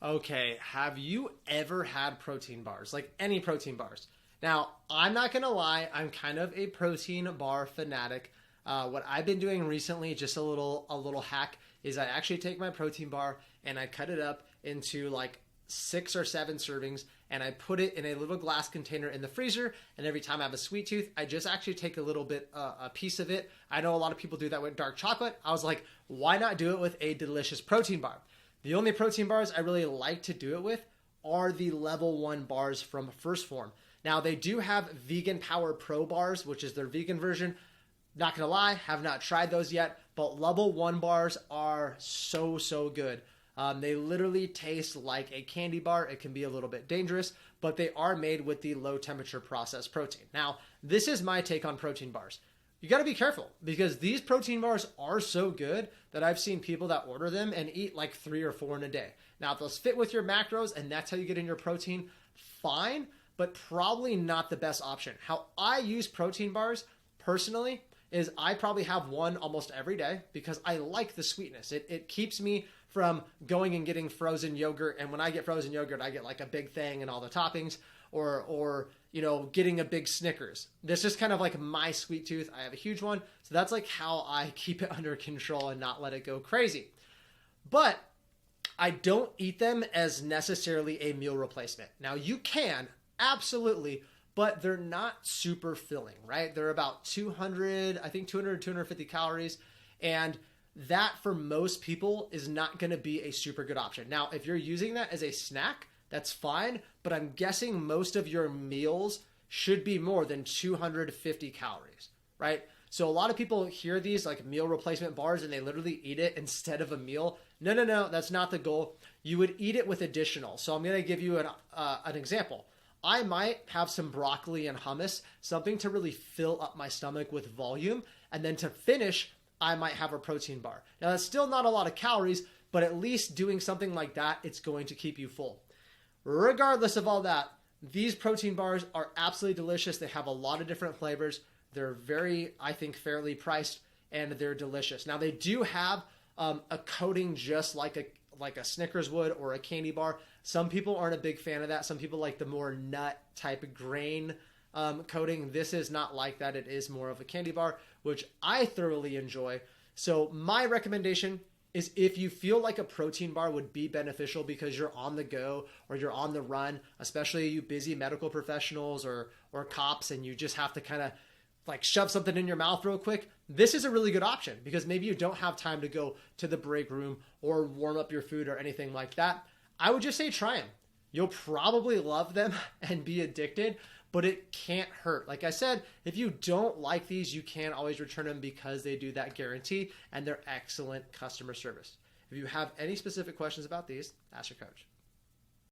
Okay, have you ever had protein bars? Like any protein bars? Now, I'm not gonna lie, I'm kind of a protein bar fanatic. What I've been doing recently, just a little hack, is I actually take my protein bar and I cut it up into like 6 or 7 servings, and I put it in a little glass container in the freezer. And every time I have a sweet tooth, I just actually take a little bit, a piece of it. I know a lot of people do that with dark chocolate. I was like, why not do it with a delicious protein bar? The only protein bars I really like to do it with are the level 1 bars from Phorm. Now, they do have Vegan Power Pro bars, which is their vegan version. Not gonna lie, have not tried those yet, but level 1 bars are so, so good. They literally taste like a candy bar. It can be a little bit dangerous, but they are made with the low temperature processed protein. Now, this is my take on protein bars. You got to be careful because these protein bars are so good that I've seen people that order them and eat like 3 or 4 in a day. Now, if those fit with your macros and that's how you get in your protein, fine, but probably not the best option. How I use protein bars personally is I probably have one almost every day because I like the sweetness. It keeps me from going and getting frozen yogurt. And when I get frozen yogurt, I get like a big thing and all the toppings, or getting a big Snickers. This is kind of like my sweet tooth. I have a huge one. So that's like how I keep it under control and not let it go crazy. But I don't eat them as necessarily a meal replacement. Now you can, absolutely, but they're not super filling, right? They're about 200, I think 200, 250 calories. And that for most people is not going to be a super good option. Now, if you're using that as a snack, that's fine, but I'm guessing most of your meals should be more than 250 calories, right? So a lot of people hear these like meal replacement bars and they literally eat it instead of a meal. No, that's not the goal. You would eat it with additional. So I'm going to give you an example. I might have some broccoli and hummus, something to really fill up my stomach with volume, and then to finish, I might have a protein bar. Now that's still not a lot of calories, but at least doing something like that, it's going to keep you full. Regardless of all that, these protein bars are absolutely delicious. They have a lot of different flavors. They're very, I think, fairly priced, and they're delicious. Now, they do have a coating just like a Snickers would or a candy bar. Some people aren't a big fan of that. Some people like the more nut type of grain coating. This is not like that. It is more of a candy bar, which I thoroughly enjoy. So my recommendation is if you feel like a protein bar would be beneficial because you're on the go or you're on the run, especially you busy medical professionals or cops, and you just have to kind of like shove something in your mouth real quick, this is a really good option because maybe you don't have time to go to the break room or warm up your food or anything like that. I would just say try them. You'll probably love them and be addicted, but it can't hurt. Like I said, if you don't like these, you can always return them because they do that guarantee and they're excellent customer service. If you have any specific questions about these, ask your coach.